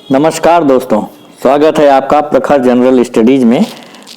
नमस्कार दोस्तों, स्वागत है आपका प्रखर जनरल स्टडीज में।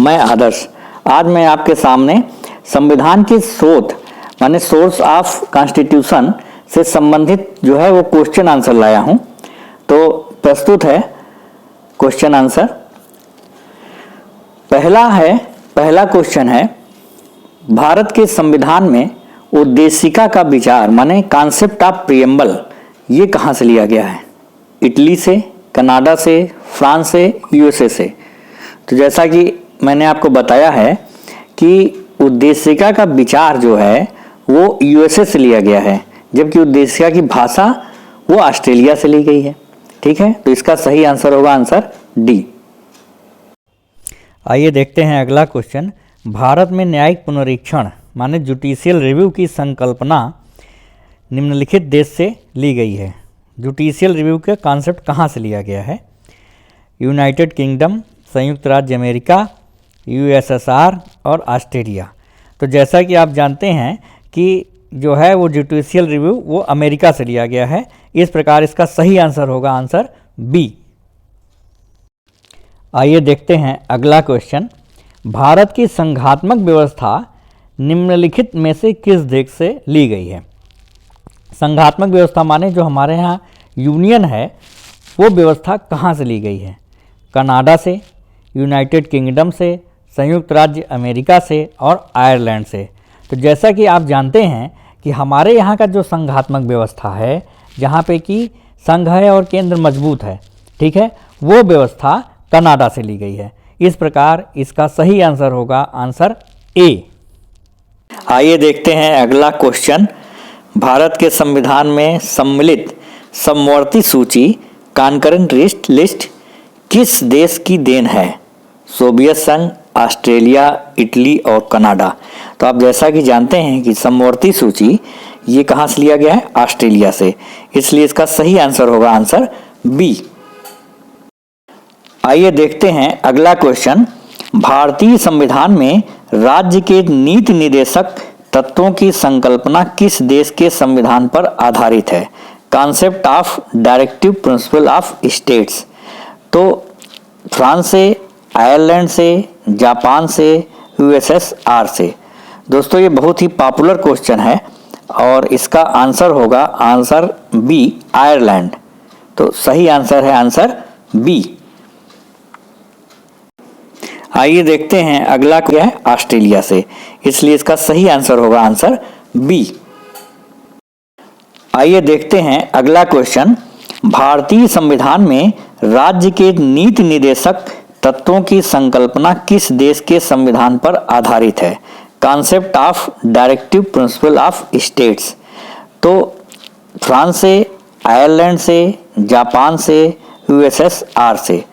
मैं आदर्श। आज मैं आपके सामने संविधान के स्रोत माने सोर्स ऑफ कॉन्स्टिट्यूशन से संबंधित जो है वो क्वेश्चन आंसर लाया हूं। तो प्रस्तुत है क्वेश्चन आंसर। पहला क्वेश्चन है, भारत के संविधान में उद्देशिका का विचार माने कॉन्सेप्ट ऑफ प्रिएम्बल ये कहाँ से लिया गया है? इटली से, कनाडा से, फ्रांस से, यूएसए से। तो जैसा कि मैंने आपको बताया है कि उद्देशिका का विचार जो है वो यूएसए से लिया गया है, जबकि उद्देशिका की भाषा वो ऑस्ट्रेलिया से ली गई है। ठीक है, तो इसका सही आंसर होगा आंसर डी। आइए देखते हैं अगला क्वेश्चन। भारत में न्यायिक पुनरीक्षण माने जुडिशियल रिव्यू की संकल्पना निम्नलिखित देश से ली गई है। जुडिशियल रिव्यू का कॉन्सेप्ट कहाँ से लिया गया है? यूनाइटेड किंगडम, संयुक्त राज्य अमेरिका, यूएसएसआर और ऑस्ट्रेलिया। तो जैसा कि आप जानते हैं कि जो है वो जुडिशियल रिव्यू वो अमेरिका से लिया गया है। इस प्रकार इसका सही आंसर होगा आंसर बी। आइए देखते हैं अगला क्वेश्चन। भारत की संघात्मक व्यवस्था निम्नलिखित में से किस देश से ली गई है? संघात्मक व्यवस्था माने जो हमारे यहाँ यूनियन है वो व्यवस्था कहाँ से ली गई है? कनाडा से, यूनाइटेड किंगडम से, संयुक्त राज्य अमेरिका से और आयरलैंड से। तो जैसा कि आप जानते हैं कि हमारे यहाँ का जो संघात्मक व्यवस्था है, जहाँ पे कि संघ है और केंद्र मजबूत है, ठीक है, वो व्यवस्था कनाडा से ली गई है। इस प्रकार इसका सही आंसर होगा आंसर ए। आइए देखते हैं अगला क्वेश्चन। भारत के संविधान में सम्मिलित समवर्ती सूची कॉन्करेंट लिस्ट किस देश की देन है? सोवियत संघ, ऑस्ट्रेलिया, इटली और कनाडा। तो आप जैसा कि जानते हैं कि समवर्ती सूची ये कहाँ से लिया गया है? ऑस्ट्रेलिया से। इसलिए इसका सही आंसर होगा आंसर बी। आइए देखते हैं अगला क्वेश्चन। भारतीय संविधान में राज्य के नीति निर्देशक तत्वों की संकल्पना किस देश के संविधान पर आधारित है? Concept of directive principle of states. तो फ्रांस से, आयरलैंड से, जापान से, यूएसएसआर से। दोस्तों ये बहुत ही पॉपुलर क्वेश्चन है और इसका आंसर होगा आंसर बी, आयरलैंड। तो सही आंसर है आंसर बी। आइए देखते हैं अगला क्या है? ऑस्ट्रेलिया से। इसलिए इसका सही आंसर होगा आंसर बी। आइए देखते हैं अगला क्वेश्चन। भारतीय संविधान में राज्य के नीति निर्देशक तत्वों की संकल्पना किस देश के संविधान पर आधारित है? Concept of directive principle of states. तो फ्रांस से, आयरलैंड से, जापान से, यूएसएसआर से।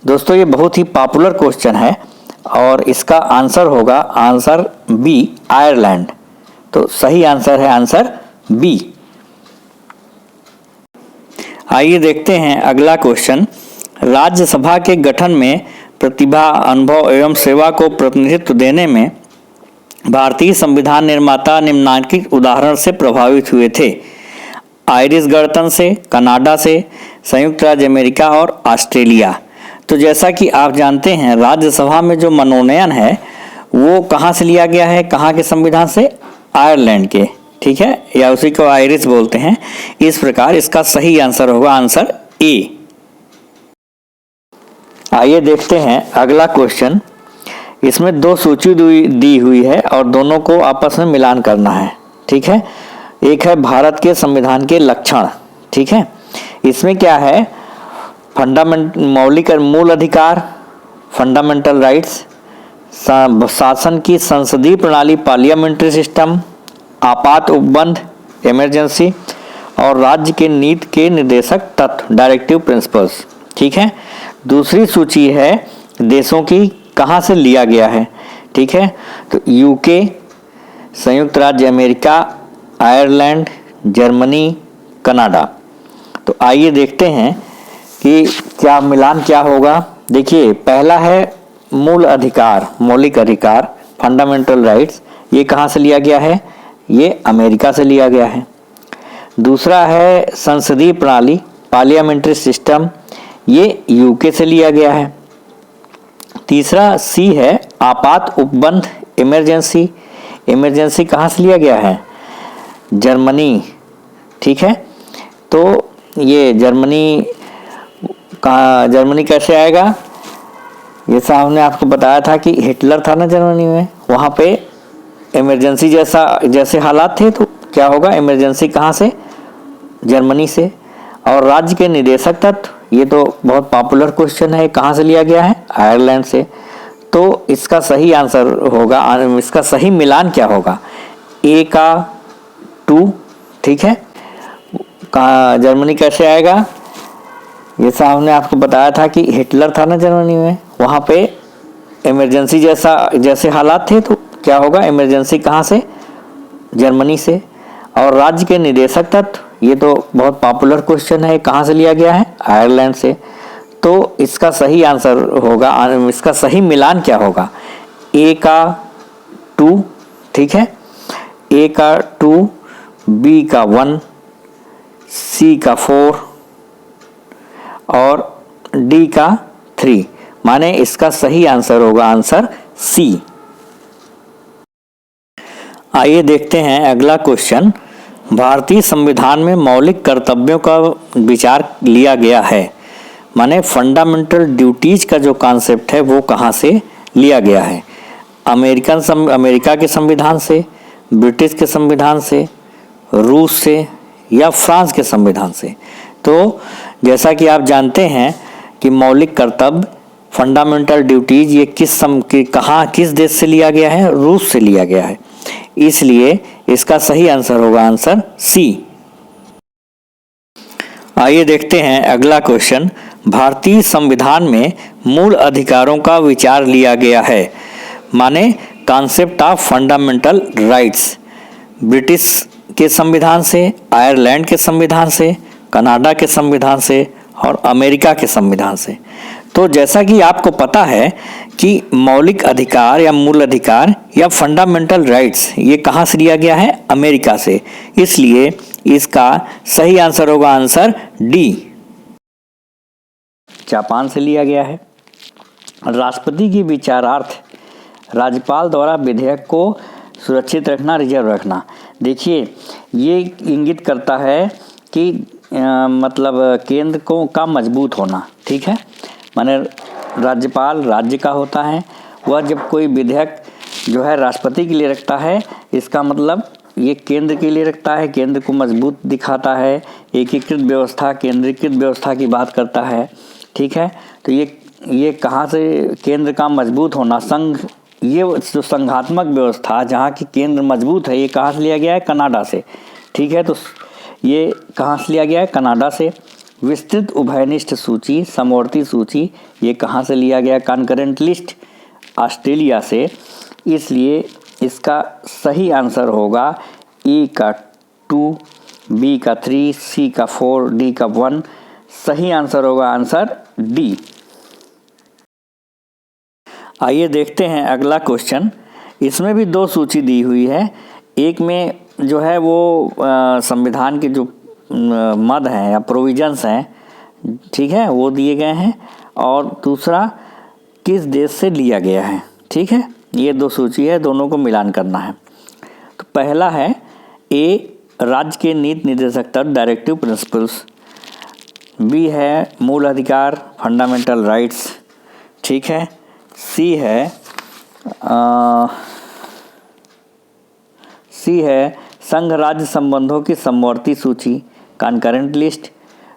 दोस्तों ये बहुत ही पॉपुलर क्वेश्चन है और इसका आंसर होगा आंसर बी, आयरलैंड। तो सही आंसर है आंसर बी। आइए देखते हैं अगला क्वेश्चन। राज्यसभा के गठन में प्रतिभा, अनुभव एवं सेवा को प्रतिनिधित्व देने में भारतीय संविधान निर्माता निम्नलिखित उदाहरण से प्रभावित हुए थे? आयरिश गणतंत्र से, कनाडा से, संयुक्त राज्य अमेरिका और ऑस्ट्रेलिया। तो जैसा कि आप जानते हैं राज्यसभा में जो मनोनयन है वो कहाँ से लिया गया है? कहाँ के संविधान से? आयरलैंड के, ठीक है, या उसी को आयरिश बोलते हैं। इस प्रकार इसका सही आंसर होगा आंसर ए। आइए देखते हैं अगला क्वेश्चन। इसमें दो सूची दी हुई है और दोनों को आपस में मिलान करना है, ठीक है। एक है भारत के संविधान के लक्षण, ठीक है। इसमें क्या है? मौलिक मूल अधिकार, फंडामेंटल राइट्स, शासन की संसदीय प्रणाली पार्लियामेंट्री सिस्टम, आपात उपबंध इमरजेंसी और राज्य के नीति के निर्देशक तत्व डायरेक्टिव प्रिंसिपल्स, ठीक है। दूसरी सूची है देशों की कहाँ से लिया गया है, ठीक है। तो यूके, संयुक्त राज्य अमेरिका, आयरलैंड, जर्मनी, कनाडा। तो आइए देखते हैं कि क्या मिलान क्या होगा। देखिए पहला है मूल अधिकार, मौलिक अधिकार, फंडामेंटल राइट्स। ये कहाँ से लिया गया है? ये अमेरिका से लिया गया है। दूसरा है संसदीय प्रणाली, पार्लियामेंट्री सिस्टम। ये यूके से लिया गया है। तीसरा सी है आपात उपबंध इमरजेंसी। इमरजेंसी कहाँ से लिया गया है? जर्मनी। ठीक है, तो ये जर्मनी कैसे आएगा? ये साहब ने आपको बताया था कि हिटलर था ना जर्मनी में, वहाँ पे इमरजेंसी जैसे हालात थे, तो क्या होगा? इमरजेंसी कहाँ से? जर्मनी से। और राज्य के निदेशक तत्व, ये तो बहुत पॉपुलर क्वेश्चन है, कहाँ से लिया गया है? आयरलैंड से। तो इसका सही आंसर होगा, इसका सही मिलान क्या होगा? ए का 2। ठीक है, कहाँ जर्मनी कैसे आएगा? ये साहब ने आपको बताया था कि हिटलर था ना जर्मनी में, वहाँ पे इमरजेंसी जैसे हालात थे, तो क्या होगा? इमरजेंसी कहाँ से? जर्मनी से। और राज्य के निदेशक तत्व, ये तो बहुत पॉपुलर क्वेश्चन है, कहाँ से लिया गया है? आयरलैंड से। तो इसका सही आंसर होगा, इसका सही मिलान क्या होगा? ए का 2। ठीक है, ए का 2, बी का 1, सी का 4 और डी का 3। माने इसका सही आंसर होगा आंसर सी। आइए देखते हैं अगला क्वेश्चन। भारतीय संविधान में मौलिक कर्तव्यों का विचार लिया गया है, माने फंडामेंटल ड्यूटीज का जो कॉन्सेप्ट है वो कहाँ से लिया गया है? अमेरिका के संविधान से, ब्रिटिश के संविधान से, रूस से या फ्रांस के संविधान से? तो जैसा कि आप जानते हैं कि मौलिक कर्तव्य फंडामेंटल ड्यूटीज ये किस देश से लिया गया है? रूस से लिया गया है। इसलिए इसका सही आंसर होगा आंसर सी। आइए देखते हैं अगला क्वेश्चन। भारतीय संविधान में मूल अधिकारों का विचार लिया गया है, माने concept of fundamental rights, British के संविधान से, आयरलैंड के संविधान से, कनाडा के संविधान से और अमेरिका के संविधान से। तो जैसा कि आपको पता है कि मौलिक अधिकार या मूल अधिकार या फंडामेंटल राइट्स ये कहाँ से लिया गया है? अमेरिका से। इसलिए इसका सही आंसर होगा आंसर डी, जापान से लिया गया है। राष्ट्रपति की विचारार्थ राज्यपाल द्वारा विधेयक को सुरक्षित रखना, रिजर्व रखना। देखिए, ये इंगित करता है कि मतलब केंद्र का मजबूत होना। ठीक है, माने राज्यपाल राज्य का होता है, वह जब कोई विधेयक जो है राष्ट्रपति के लिए रखता है, इसका मतलब ये केंद्र के लिए रखता है, केंद्र को मजबूत दिखाता है, एकीकृत व्यवस्था, केंद्रीकृत व्यवस्था की बात करता है। ठीक है, तो ये कहाँ से केंद्र का मजबूत होना, ये जो संघात्मक व्यवस्था जहाँ की केंद्र मजबूत है, ये कहाँ से लिया गया है? कनाडा से। ठीक है, तो ये कहाँ से लिया गया है? कनाडा से। विस्तृत उभयनिष्ठ सूची, समवर्ती सूची, ये कहाँ से लिया गया? कॉन्करेंट लिस्ट, ऑस्ट्रेलिया से। इसलिए इसका सही आंसर होगा ए का 2, बी का 3, सी का 4, डी का 1। सही आंसर होगा आंसर डी। आइए देखते हैं अगला क्वेश्चन। इसमें भी 2 सूची दी हुई है। एक में जो है वो संविधान के जो मद हैं या प्रोविजंस हैं, ठीक है, वो दिए गए हैं, और दूसरा किस देश से लिया गया है। ठीक है, ये 2 सूची है, दोनों को मिलान करना है। तो पहला है ए, राज्य के नीति निर्देशक तत्व, डायरेक्टिव प्रिंसिपल्स। बी है मूल अधिकार, फंडामेंटल राइट्स। ठीक है, सी है संघ राज्य संबंधों की समवर्ती सूची, कॉन्करेंट लिस्ट।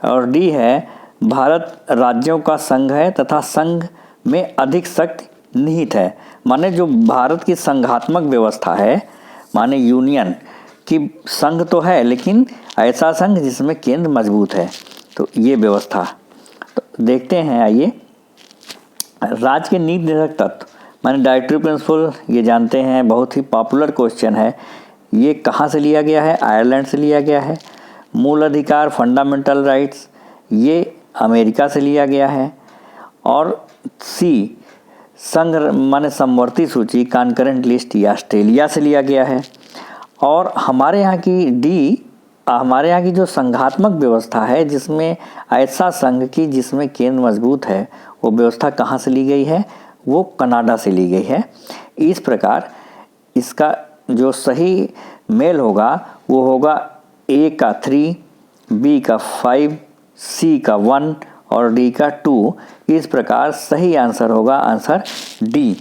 और डी है भारत राज्यों का संघ है तथा संघ में अधिक शक्ति निहित है। माने जो भारत की संघात्मक व्यवस्था है, माने यूनियन की संघ तो है, लेकिन ऐसा संघ जिसमें केंद्र मजबूत है, तो ये व्यवस्था। तो देखते हैं, आइए। राज्य के नीति निर्देशक तत्व माने डायरेक्टिव प्रिंसिपल, ये जानते हैं, बहुत ही पॉपुलर क्वेश्चन है। ये कहाँ से लिया गया है? आयरलैंड से लिया गया है। मूल अधिकार, फंडामेंटल राइट्स, ये अमेरिका से लिया गया है। और सी, संघ माने समवर्ती सूची, कॉन्करेंट लिस्ट, ये ऑस्ट्रेलिया से लिया गया है। और हमारे यहाँ की डी हमारे यहाँ की जो संघात्मक व्यवस्था है, जिसमें ऐसा संघ की जिसमें केंद्र मजबूत है, वो व्यवस्था कहाँ से ली गई है? वो कनाडा से ली गई है। इस प्रकार इसका जो सही मेल होगा वो होगा ए का 3, बी का 5, सी का 1 और डी का 2। इस प्रकार सही आंसर होगा आंसर डी।